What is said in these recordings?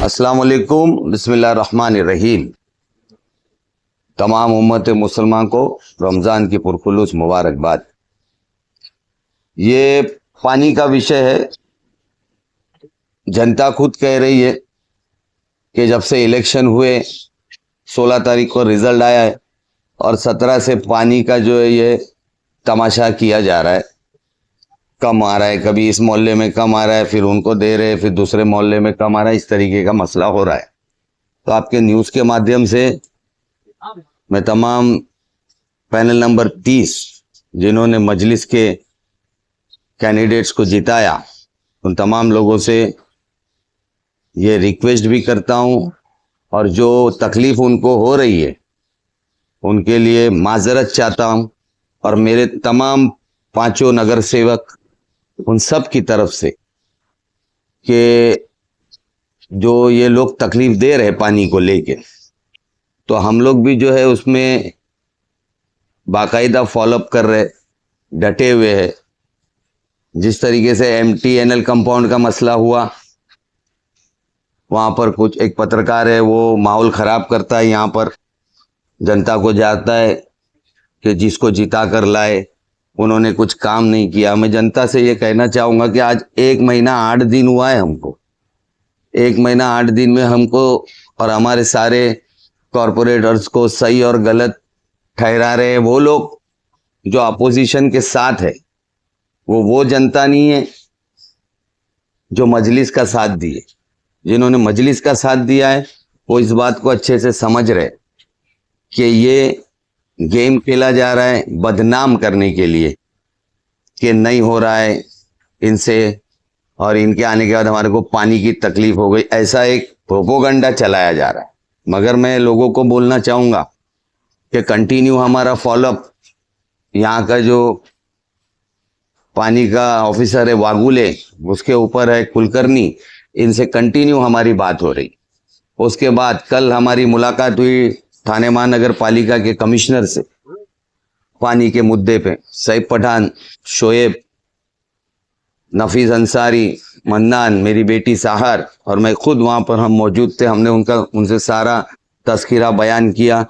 अस्सलाम वालेकुम, बिस्मिल्लाहिर्रहमानिर्रहीम। तमाम उम्मत मुसलमान को रमज़ान की पुरखुलूस मुबारकबाद। ये पानी का विषय है। जनता खुद कह रही है कि जब से इलेक्शन हुए 16 तारीख को रिजल्ट आया है और 17 से पानी का जो है ये तमाशा किया जा रहा है। कम आ रहा है, कभी इस मोहल्ले में कम आ रहा है, फिर उनको दे रहे हैं, फिर दूसरे मोहल्ले में कम आ रहा है। इस तरीके का मसला हो रहा है। तो आपके न्यूज़ के माध्यम से मैं तमाम पैनल नंबर 30 जिन्होंने मजलिस के कैंडिडेट्स को जिताया, उन तमाम लोगों से ये रिक्वेस्ट भी करता हूँ और जो तकलीफ उनको हो रही है उनके लिए माजरत चाहता हूँ। और मेरे तमाम पांचों नगर सेवक उन सब की तरफ से कि जो ये लोग तकलीफ दे रहे पानी को लेके, तो हम लोग भी जो है उसमें बाकायदा फॉलोअप कर रहे, डटे हुए हैं। जिस तरीके से MTNL कंपाउंड का मसला हुआ, वहाँ पर कुछ एक पत्रकार है, वो माहौल ख़राब करता है, यहाँ पर जनता को जाता है कि जिसको जिता कर लाए, उन्होंने कुछ काम नहीं किया। मैं जनता से ये कहना चाहूँगा कि आज 1 महीना 8 दिन हुआ है हमको। 1 महीना 8 दिन में हमको और हमारे सारे कॉरपोरेटर्स को सही और गलत ठहरा रहे हैं वो लोग जो अपोजिशन के साथ है। वो जनता नहीं है जो मजलिस का साथ दिए। जिन्होंने मजलिस का साथ दिया है वो इस बात को अच्छे से समझ रहे कि ये गेम खेला जा रहा है बदनाम करने के लिए, कि नहीं हो रहा है इनसे और इनके आने के बाद हमारे को पानी की तकलीफ हो गई, ऐसा एक प्रोपोगंडा चलाया जा रहा है। मगर मैं लोगों को बोलना चाहूँगा कि कंटिन्यू हमारा फॉलोअप, यहाँ का जो पानी का ऑफिसर है वागुले, उसके ऊपर है कुलकर्णी, इनसे कंटिन्यू हमारी बात हो रही। उसके बाद कल हमारी मुलाकात हुई थाने महानगर पालिका के कमिश्नर से पानी के मुद्दे पे। सईद पठान, शोएब, नफीस अंसारी, मन्नान, मेरी बेटी साहर और मैं खुद वहाँ पर हम मौजूद थे। हमने उनसे सारा तस्कीरा बयान किया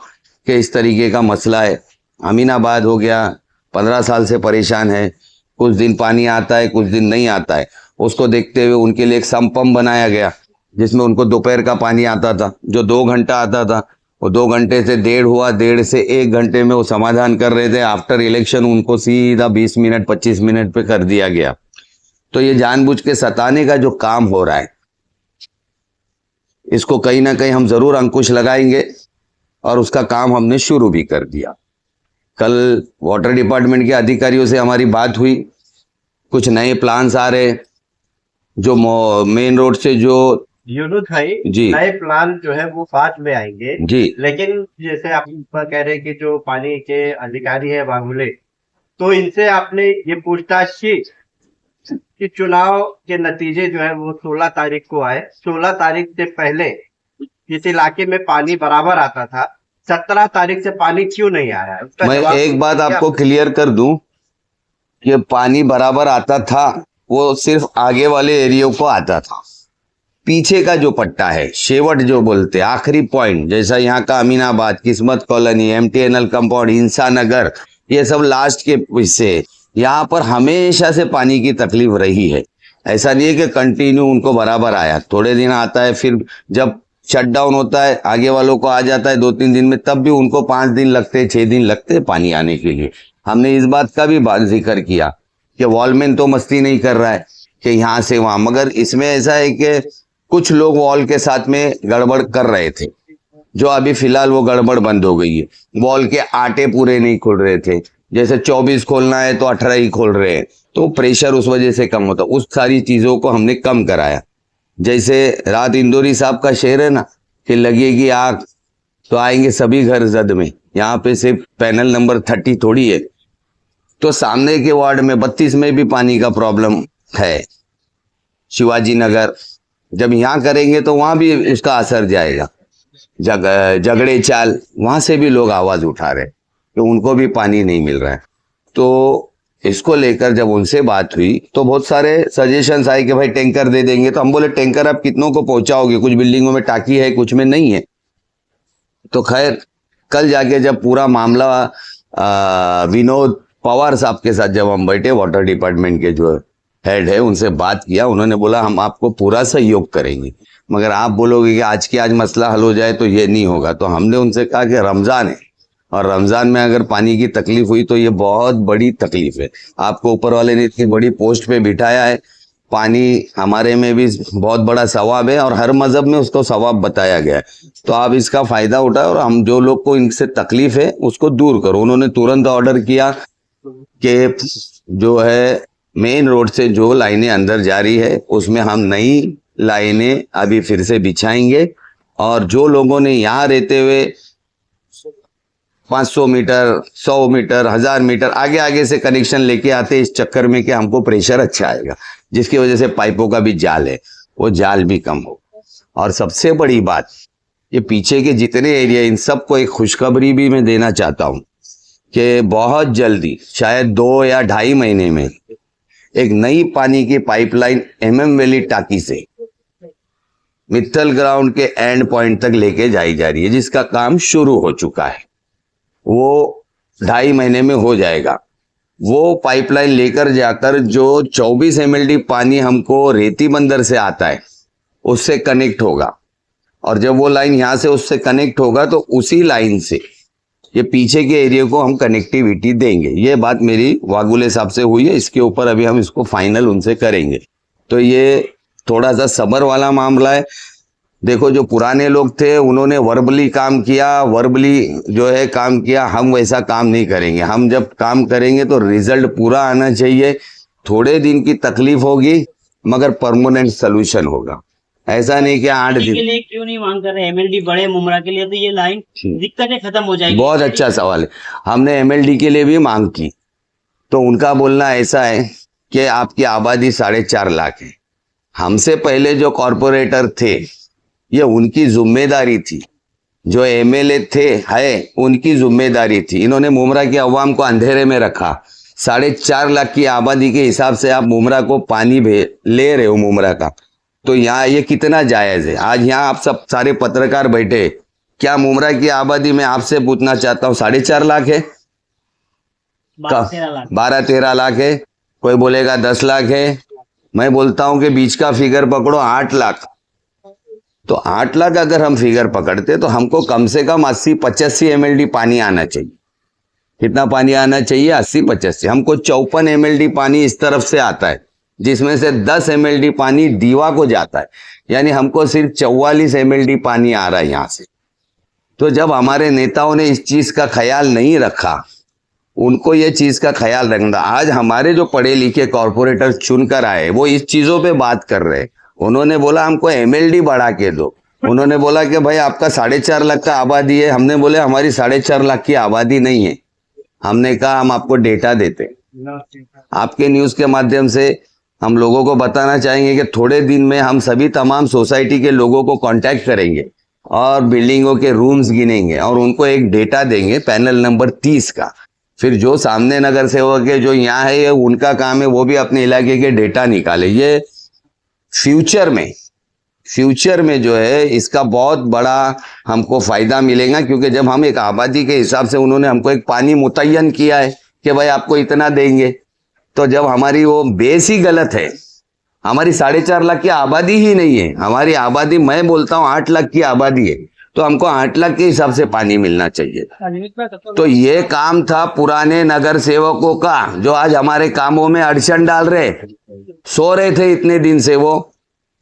कि इस तरीके का मसला है। अमीनाबाद हो गया, 15 साल से परेशान है। कुछ दिन पानी आता है, कुछ दिन नहीं आता है। उसको देखते हुए उनके लिए एक सम्प पंप बनाया गया जिसमें उनको दोपहर का पानी आता था, जो 2 घंटा आता था, वो 2 घंटे से 1.5 हुआ, 1.5 से 1 घंटे में वो समाधान कर रहे थे। आफ्टर इलेक्शन उनको सीधा 20 मिनट 25 मिनट पे कर दिया गया। तो ये जानबूझ के सताने का जो काम हो रहा है, इसको कहीं ना कहीं हम जरूर अंकुश लगाएंगे और उसका काम हमने शुरू भी कर दिया। कल वाटर डिपार्टमेंट के अधिकारियों से हमारी बात हुई। कुछ नए प्लान्स आ रहे, जो मेन रोड से जो यूनुस भाई जी नए प्लान जो है वो बाद में आएंगे जी लेकिन जैसे आप ऊपर कह रहे हैं कि जो पानी के अधिकारी है बागुले, तो इनसे आपने ये पूछताछ की कि चुनाव के नतीजे जो है वो 16 तारीख को आए। 16 तारीख से पहले इस इलाके में पानी बराबर आता था, 17 तारीख से पानी क्यों नहीं आया? मैं एक बात आपको क्लियर कर दूं कि पानी बराबर आता था, वो सिर्फ आगे वाले एरिया को आता था। पीछे का जो पट्टा है, शेवट जो बोलते हैं, आखिरी पॉइंट, जैसा यहाँ का अमीनाबाद, किस्मत कॉलोनी, MTNL कंपाउंड, इंसा नगर, ये सब लास्ट के हिस्से, यहाँ पर हमेशा से पानी की तकलीफ रही है। ऐसा नहीं है कि कंटिन्यू उनको बराबर आया, थोड़े दिन आता है, फिर जब शटडाउन होता है आगे वालों को आ जाता है 2-3 दिन में, तब भी उनको 5 दिन लगते, 6 दिन लगते पानी आने के लिए। हमने इस बात का भी जिक्र किया कि वॉलमैन तो मस्ती नहीं कर रहा है कि यहाँ से वहां, मगर इसमें ऐसा है कि कुछ लोग वॉल के साथ में गड़बड़ कर रहे थे, जो अभी फिलहाल वो गड़बड़ बंद हो गई है। वॉल के आटे पूरे नहीं खुल रहे थे, जैसे 24 खोलना है तो 18 ही खोल रहे हैं, तो प्रेशर उस वजह से कम होता। उस सारी चीजों को हमने कम कराया। जैसे रात इंदौरी साहब का शेर है ना कि लगेगी आग तो आएंगे सभी घर जद में, यहाँ पे सिर्फ पैनल नंबर 30 थोड़ी है। तो सामने के वार्ड में 32 में भी पानी का प्रॉब्लम है, शिवाजी नगर। जब यहाँ करेंगे तो वहां भी उसका असर जाएगा। झगड़े चाल, वहां से भी लोग आवाज उठा रहे कि उनको भी पानी नहीं मिल रहा है। तो इसको लेकर जब उनसे बात हुई तो बहुत सारे सजेशंस आए कि भाई टैंकर दे देंगे। तो हम बोले टैंकर आप कितनों को पहुंचाओगे, कुछ बिल्डिंगों में टाकी है कुछ में नहीं है। तो खैर कल जाके जब पूरा मामला विनोद पवार साहब के साथ जब हम बैठे, वाटर डिपार्टमेंट के जो हेड है, उनसे बात किया, उन्होंने बोला हम आपको पूरा सहयोग करेंगे, मगर आप बोलोगे कि आज की आज मसला हल हो जाए तो ये नहीं होगा। तो हमने उनसे कहा कि रमजान है और रमजान में अगर पानी की तकलीफ हुई तो ये बहुत बड़ी तकलीफ है। आपको ऊपर वाले ने इतनी बड़ी पोस्ट पे बिठाया है, पानी हमारे में भी बहुत बड़ा सवाब है और हर मजहब में उसको सवाब बताया गया है। तो आप इसका फायदा उठाओ और हम जो लोग को इनसे तकलीफ है उसको दूर करो। उन्होंने तुरंत ऑर्डर किया कि जो है मेन रोड से जो लाइनें अंदर जा रही है उसमें हम नई लाइनें अभी फिर से बिछाएंगे और जो लोगों ने यहाँ रहते हुए 500 मीटर 100 मीटर 1000 मीटर आगे आगे से कनेक्शन लेके आते इस चक्कर में कि हमको प्रेशर अच्छा आएगा, जिसकी वजह से पाइपों का भी जाल है वो जाल भी कम हो। और सबसे बड़ी बात, ये पीछे के जितने एरिया इन सबको एक खुशखबरी भी मैं देना चाहता हूँ कि बहुत जल्दी शायद 2 या 2.5 महीने में एक नई पानी की पाइपलाइन MM वैली टाकी से मित्तल ग्राउंड के एंड पॉइंट तक लेके जाई जा रही है, जिसका काम शुरू हो चुका है। वो 2.5 महीने में हो जाएगा। वो पाइपलाइन लेकर जाकर जो 24 MLD पानी हमको रेती बंदर से आता है उससे कनेक्ट होगा और जब वो लाइन यहाँ से उससे कनेक्ट होगा तो उसी लाइन से ये पीछे के एरिया को हम कनेक्टिविटी देंगे। ये बात मेरी वागुले साहब से हुई है, इसके ऊपर अभी हम इसको फाइनल उनसे करेंगे। तो ये थोड़ा सा सब्र वाला मामला है। देखो जो पुराने लोग थे उन्होंने वर्बली काम किया, वर्बली जो है काम किया, हम वैसा काम नहीं करेंगे। हम जब काम करेंगे तो रिजल्ट पूरा आना चाहिए। थोड़े दिन की तकलीफ होगी मगर परमानेंट सोल्यूशन होगा। ऐसा नहीं कि 8 दिन के लिए क्यों नहीं मांग कर रहे MLD बड़े मुमरा के लिए, तो ये लाइन दिक्कतें खत्म हो जाएगी। बहुत अच्छा सवाल है। हमने MLD के लिए भी मांग की तो उनका बोलना ऐसा है कि आपकी आबादी 4.5 लाख है। हमसे पहले जो कॉरपोरेटर थे ये उनकी जिम्मेदारी थी, जो MLA थे है उनकी जिम्मेदारी थी। इन्होंने मुमरा की अवाम को अंधेरे में रखा। 4.5 लाख की आबादी के हिसाब से आप मुमरा को पानी ले रहे हो मुमरा का, तो यहाँ ये कितना जायज है। आज यहाँ आप सब सारे पत्रकार बैठे, क्या मुमरा की आबादी में आपसे पूछना चाहता हूँ 4.5 लाख है? 12-13 लाख है। कोई बोलेगा 10 लाख है। मैं बोलता हूं कि बीच का फिगर पकड़ो 8 लाख। तो 8 लाख अगर हम फिगर पकड़ते तो हमको कम से कम 80-85 MLD पानी आना चाहिए। कितना पानी आना चाहिए? 80-85। हमको 54 MLD पानी इस तरफ से आता है, जिसमें से 10 MLD पानी दीवा को जाता है, यानी हमको सिर्फ 44 MLD पानी आ रहा है यहाँ से। तो जब हमारे नेताओं ने इस चीज का ख्याल नहीं रखा, उनको ये चीज का ख्याल रखना। आज हमारे जो पढ़े लिखे कॉरपोरेटर चुनकर आए वो इस चीजों पे बात कर रहे हैं। उन्होंने बोला हमको MLD बढ़ा के दो। उन्होंने बोला कि भाई आपका 4.5 लाख का आबादी है। हमने बोले हमारी 4.5 लाख की आबादी नहीं है। हमने कहा हम आपको डेटा देते। आपके न्यूज के माध्यम से हम लोगों को बताना चाहेंगे कि थोड़े दिन में हम सभी तमाम सोसाइटी के लोगों को कांटेक्ट करेंगे और बिल्डिंगों के रूम्स गिनेंगे और उनको एक डेटा देंगे पैनल नंबर 30 का। फिर जो सामने नगर सेवक है जो यहाँ है ये उनका काम है, वो भी अपने इलाके के डेटा निकाले। ये फ्यूचर में जो है इसका बहुत बड़ा हमको फायदा मिलेगा, क्योंकि जब हम एक आबादी के हिसाब से उन्होंने हमको एक पानी मुतय्यन किया है कि भाई आपको इतना देंगे, तो जब हमारी वो बेस ही गलत है, हमारी 4.5 लाख की आबादी ही नहीं है, हमारी आबादी मैं बोलता हूँ 8 लाख की आबादी है, तो हमको 8 लाख के हिसाब से पानी मिलना चाहिए। तो ये काम था पुराने नगर सेवकों का, जो आज हमारे कामों में अड़चन डाल रहे। सो रहे थे इतने दिन से, वो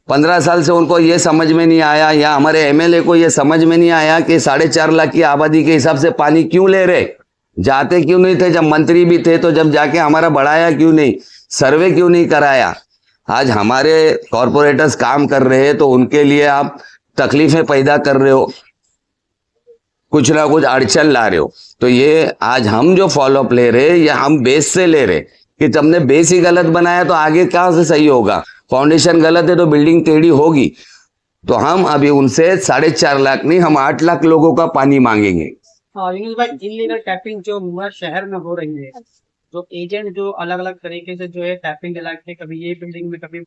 15 साल से उनको ये समझ में नहीं आया, या हमारे MLA को ये समझ में नहीं आया कि 4.5 लाख की आबादी के हिसाब से पानी क्यों ले रहे। जाते क्यों नहीं थे? जब मंत्री भी थे तो जब जाके हमारा बढ़ाया क्यों नहीं, सर्वे क्यों नहीं कराया। आज हमारे कॉरपोरेटर्स काम कर रहे हैं तो उनके लिए आप तकलीफें पैदा कर रहे हो, कुछ ना कुछ अड़चन ला रहे हो। तो ये आज हम जो फॉलोअप ले रहे हैं ये हम बेस से ले रहे कि तुमने बेस ही गलत बनाया तो आगे कहां से सही होगा। फाउंडेशन गलत है तो बिल्डिंग टेढ़ी होगी। तो हम अभी उनसे 4.5 लाख नहीं, हम 8 लाख लोगों का पानी मांगेंगे। भाई इलीगल टैपिंग जो मुमरा शहर में हो रही है, जो एजेंट जो अलग अलग तरीके से जो है टैपिंग दिला के कभी ये बिल्डिंग में कभी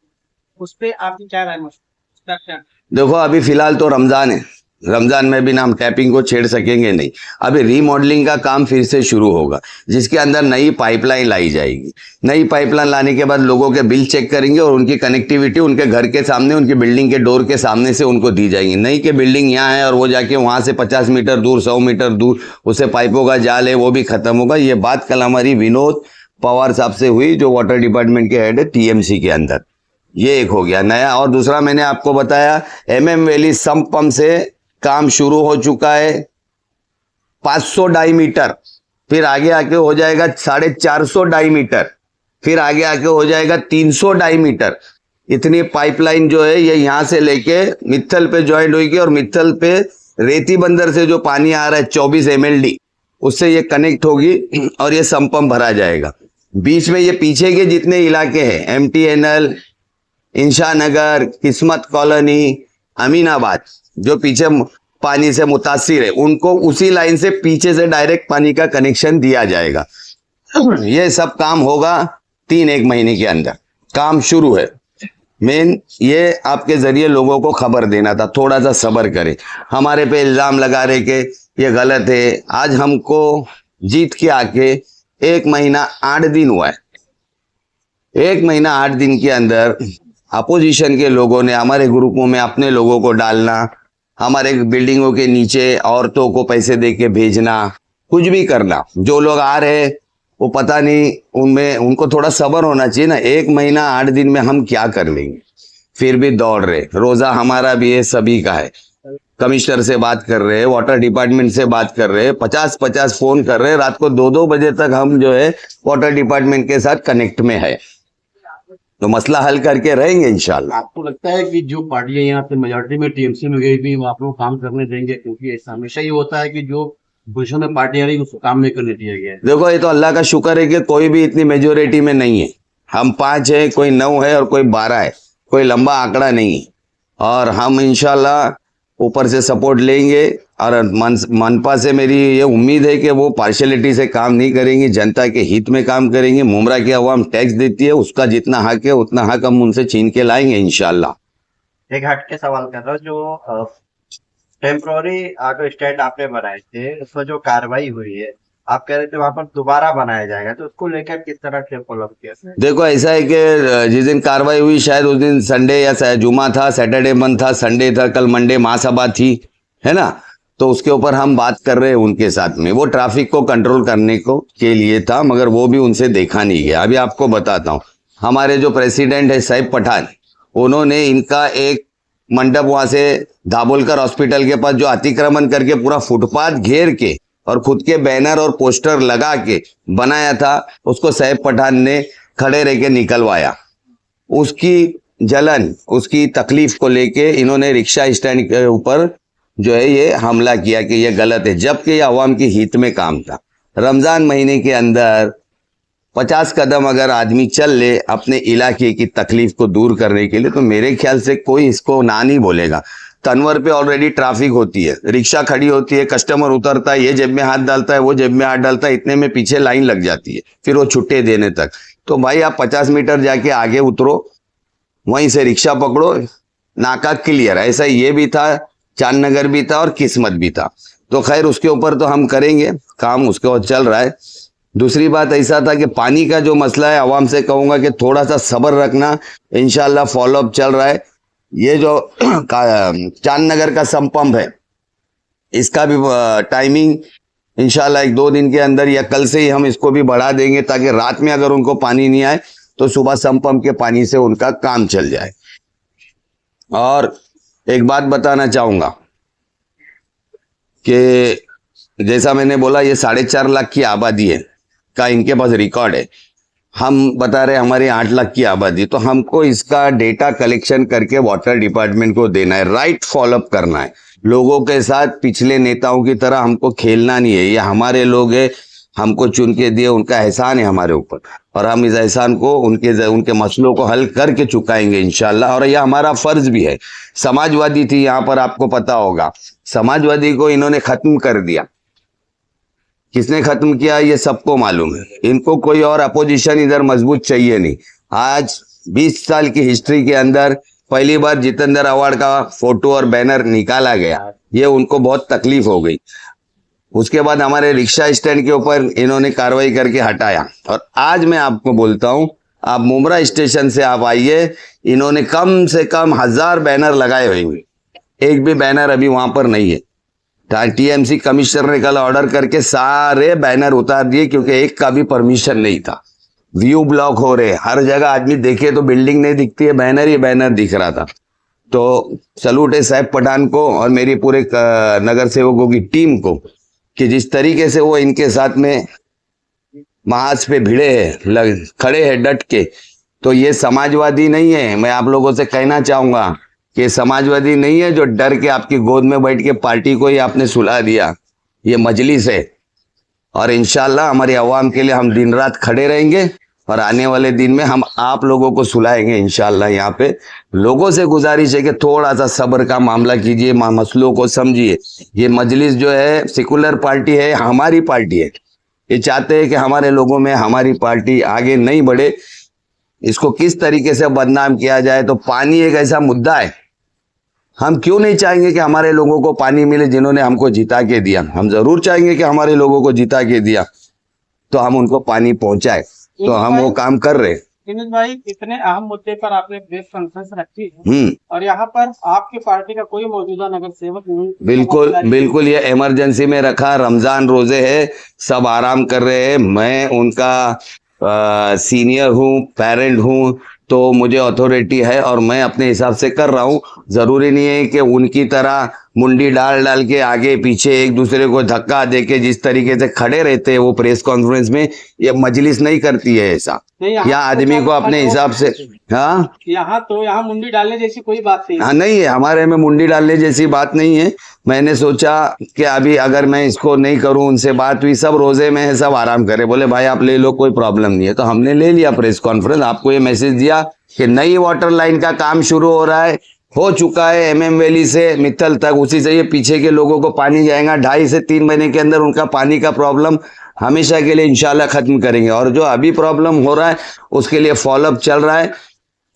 उस पे आपकी क्या राय उसका क्या? देखो अभी फिलहाल तो रमजान है, रमजान में भी ना हम टैपिंग को छेड़ सकेंगे नहीं। अभी रीमॉडलिंग का काम फिर से शुरू होगा, जिसके अंदर नई पाइपलाइन लाई जाएगी। नई पाइपलाइन लाने के बाद लोगों के बिल चेक करेंगे और उनकी कनेक्टिविटी उनके घर के सामने, उनकी बिल्डिंग के डोर के सामने से उनको दी जाएगी। नहीं कि बिल्डिंग यहाँ है और वो जाके वहां से 50 मीटर दूर, 100 मीटर दूर उसे पाइपों का जाल है वो भी खत्म होगा। ये बात कल हमारी विनोद पवार साहब से हुई, जो वाटर डिपार्टमेंट के हेड है टीएमसी के अंदर। ये एक हो गया नया। और दूसरा मैंने आपको बताया MM वैली सम्प पंप से काम शुरू हो चुका है 500 डाईमीटर, फिर आगे आके हो जाएगा 450 डाईमीटर, फिर आगे आके हो जाएगा 300 डाईमीटर। इतनी पाइपलाइन जो है ये यहां से लेके मित्तल पे ज्वाइंट होगी और मित्तल पे रेती बंदर से जो पानी आ रहा है 24 MLD उससे ये कनेक्ट होगी और ये सम्प पंप भरा जाएगा। बीच में ये पीछे के जितने इलाके हैं MTNL, इंशा नगर, किस्मत कॉलोनी, अमीनाबाद, जो पीछे पानी से मुतासिर है, उनको उसी लाइन से पीछे से डायरेक्ट पानी का कनेक्शन दिया जाएगा। ये सब काम होगा 3-1 महीने के अंदर, काम शुरू है। मेन ये आपके जरिए लोगों को खबर देना था, थोड़ा सा सब्र करें। हमारे पे इल्जाम लगा रहे कि ये गलत है। आज हमको जीत के आके 1 महीना 8 दिन हुआ है। 1 महीना 8 दिन के अंदर अपोजिशन के लोगों ने हमारे ग्रुपों में अपने लोगों को डालना, हमारे बिल्डिंगों के नीचे औरतों को पैसे दे के भेजना, कुछ भी करना। जो लोग आ रहे वो पता नहीं, उनमें उनको थोड़ा सब्र होना चाहिए ना। 1 महीना 8 दिन में हम क्या कर लेंगे, फिर भी दौड़ रहे। रोजा हमारा भी है, सभी का है। कमिश्नर से बात कर रहे हैं, वाटर डिपार्टमेंट से बात कर रहे हैं, 50-50 फोन कर रहे हैं। रात को 2-2 बजे तक हम जो है वाटर डिपार्टमेंट के साथ कनेक्ट में है, तो मसला हल करके रहेंगे इंशाल्लाह। आपको लगता है कि जो पार्टियां यहाँ पे मेजोरिटी में टीएमसी में गई भी वो आप लोग काम करने देंगे? क्योंकि ऐसा हमेशा ही होता है कि जो पोजिशन में पार्टियां रही उसको काम नहीं करने दिया गया है। देखो ये तो अल्लाह का शुक्र है कि कोई भी इतनी मेजोरिटी में नहीं है। हम 5 है, कोई 9 है और कोई 12 है, कोई लंबा आंकड़ा नहीं है। और हम इंशाल्लाह ऊपर से सपोर्ट लेंगे। और मनपा से मेरी ये उम्मीद है कि वो पार्शलिटी से काम नहीं करेंगी, जनता के हित में काम करेंगे। मुमरा की अवाम टैक्स देती है, उसका जितना हक है उतना हक हम उनसे छीन के लाएंगे इंशाल्लाह। एक हट के सवाल कर रहा हूँ, जो टेम्पोररी ऑटो स्टैंड आपने बनाए थे उसमें जो कार्रवाई हुई है, आप कह रहे थे वहां पर दोबारा बनाया जाएगा, तो उसको लेकर किस तरह से फॉलो किया? देखो ऐसा है कि जिस दिन कार्रवाई हुई शायद उस दिन संडे या जुमा था, सैटरडे बंद था, संडे था, कल मंडे महासभा थी, है ना। तो उसके ऊपर हम बात कर रहे हैं उनके साथ में। वो ट्रैफिक को कंट्रोल करने को के लिए था, मगर वो भी उनसे देखा नहीं गया। अभी आपको बताता हूँ, हमारे जो प्रेसिडेंट है साहिब पठान, उन्होंने इनका एक मंडप वहां से दाभोलकर हॉस्पिटल के पास जो अतिक्रमण करके पूरा फुटपाथ घेर के और खुद के बैनर और पोस्टर लगा के बनाया था, उसको साहिब पठान ने खड़े रह के निकलवाया। उसकी जलन, उसकी तकलीफ को लेके इन्होंने रिक्शा स्टैंड के ऊपर जो है ये हमला किया कि ये गलत है, जबकि ये अवाम के हित में काम था। रमजान महीने के अंदर 50 कदम अगर आदमी चल ले अपने इलाके की तकलीफ को दूर करने के लिए, तो मेरे ख्याल से कोई इसको ना नहीं बोलेगा। तनवर पे ऑलरेडी ट्रैफिक होती है, रिक्शा खड़ी होती है, कस्टमर उतरता है, ये जेब में हाथ डालता है, वो जेब में हाथ डालता है, इतने में पीछे लाइन लग जाती है, फिर वो छुट्टे देने तक। तो भाई आप 50 मीटर जाके आगे उतरो, वहीं से रिक्शा पकड़ो, नाका क्लियर। ऐसा ये भी था, चांद नगर भी था और किस्मत भी था। तो खैर उसके ऊपर तो हम करेंगे काम, उसके ऊपर चल रहा है। दूसरी बात ऐसा था कि पानी का जो मसला है, आवाम से कहूंगा कि थोड़ा सा सब्र रखना, इंशाल्लाह फॉलोअप चल रहा है। ये जो चांद नगर का सम्प पंप है, इसका भी टाइमिंग इंशाल्लाह 1-2 दिन के अंदर या कल से ही हम इसको भी बढ़ा देंगे, ताकि रात में अगर उनको पानी नहीं आए तो सुबह सम्प पंप के पानी से उनका काम चल जाए। और एक बात बताना चाहूंगा कि जैसा मैंने बोला, ये 4.5 लाख की आबादी है का इनके पास रिकॉर्ड है। हम बता रहे हमारे 8 लाख की आबादी, तो हमको इसका डेटा कलेक्शन करके वाटर डिपार्टमेंट को देना है, राइट फॉलोअप करना है। लोगों के साथ पिछले नेताओं की तरह हमको खेलना नहीं है। ये हमारे लोग हैं, हमको चुन के दिए, उनका एहसान है हमारे ऊपर, और हम इस एहसान को उनके मसलों को हल करके चुकाएंगे इंशाल्लाह। और यह हमारा फर्ज भी है। समाजवादी थी यहाँ पर, आपको पता होगा, समाजवादी को इन्होंने खत्म कर दिया। किसने खत्म किया ये सबको मालूम है। इनको कोई और अपोजिशन इधर मजबूत चाहिए नहीं। आज 20 साल की हिस्ट्री के अंदर पहली बार जितेंद्र अवार्ड का फोटो और बैनर निकाला गया, ये उनको बहुत तकलीफ हो गई। उसके बाद हमारे रिक्शा स्टैंड के ऊपर इन्होंने कार्रवाई करके हटाया। और आज मैं आपको बोलता हूं, आप मुमरा स्टेशन से आप आइए, इन्होंने कम से कम 1000 बैनर लगाए हुए हैं, एक भी बैनर अभी वहां पर नहीं है। टीएमसी कमिश्नर ने कल ऑर्डर करके सारे बैनर उतार दिए, क्योंकि एक का भी परमिशन नहीं था। व्यू ब्लॉक हो रहे, हर जगह आदमी देखे तो बिल्डिंग नहीं दिखती है, बैनर ही बैनर दिख रहा था। तो सलूट है साहब पठान को और मेरी पूरे नगर सेवकों की टीम को कि जिस तरीके से वो इनके साथ में महाज पे भिड़े हैं, खड़े हैं डट के। तो ये समाजवादी नहीं है। मैं आप लोगों से कहना चाहूंगा कि समाजवादी नहीं है जो डर के आपकी गोद में बैठ के पार्टी को ही आपने सुला दिया। ये मजलिस है और इंशाल्लाह हमारी अवाम के लिए हम दिन रात खड़े रहेंगे और आने वाले दिन में हम आप लोगों को सुलाएंगे इंशाल्लाह। यहाँ पे लोगों से गुजारिश है कि थोड़ा सा सब्र का मामला कीजिए, मसलों को समझिए। ये मजलिस जो है सेकुलर पार्टी है, हमारी पार्टी है। ये चाहते हैं कि हमारे लोगों में हमारी पार्टी आगे नहीं बढ़े, इसको किस तरीके से बदनाम किया जाए। तो पानी एक ऐसा मुद्दा है, हम क्यों नहीं चाहेंगे कि हमारे लोगों को पानी मिले जिन्होंने हमको जिता के दिया। हम जरूर चाहेंगे कि हमारे लोगों को जिता के दिया तो हम उनको पानी पहुंचाए, तो हम वो काम कर रहे हैं। दिनेश भाई, इतने अहम मुद्दे पर आपने प्रेस कॉन्फ्रेंस रखी है और यहाँ पर आपकी पार्टी का कोई मौजूदा नगर सेवक नहीं। बिल्कुल बिल्कुल, ये इमरजेंसी में रखा, रमजान रोजे है, सब आराम कर रहे हैं। मैं उनका सीनियर हूँ, पेरेंट हूँ, तो मुझे अथॉरिटी है और मैं अपने हिसाब से कर रहा हूँ। जरूरी नहीं है कि उनकी तरह मुंडी डाल डाल के आगे पीछे एक दूसरे को धक्का देके जिस तरीके से खड़े रहते हैं वो प्रेस कॉन्फ्रेंस में, ये मजलिस नहीं करती है ऐसा। यहाँ आदमी को अपने हिसाब से, हाँ यहाँ मुंडी डालने जैसी कोई बात नहीं। हाँ नहीं है, हमारे में मुंडी डालने जैसी बात नहीं है। मैंने सोचा कि अभी अगर मैं इसको नहीं करूं, उनसे बात हुई, सब रोजे में है, सब आराम करे, बोले भाई आप ले लो, कोई प्रॉब्लम नहीं है। तो हमने ले लिया प्रेस कॉन्फ्रेंस, आपको ये मैसेज दिया कि नई वाटर लाइन का काम शुरू हो रहा है, हो चुका है एमएम वैली से मित्तल तक, उसी से ये पीछे के लोगों को पानी जाएगा। 2.5 से 3 महीने के अंदर उनका पानी का प्रॉब्लम हमेशा के लिए इंशाल्लाह खत्म करेंगे। और जो अभी प्रॉब्लम हो रहा है उसके लिए फॉलोअप चल रहा है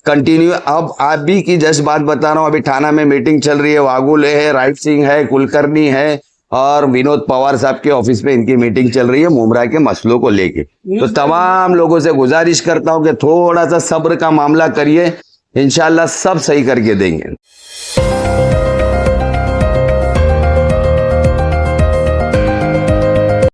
कंटिन्यू। अब आप भी की जस्ट बात बता रहा हूँ, अभी थाना में मीटिंग चल रही है, वागुले है, राइट सिंह है, कुलकर्णी है और विनोद पवार साहब के ऑफिस में इनकी मीटिंग चल रही है मुमरा के मसलों को लेके। तो तमाम लोगों से गुजारिश करता हूँ कि थोड़ा सा सब्र का मामला करिए, इंशाल्लाह सब सही करके देंगे।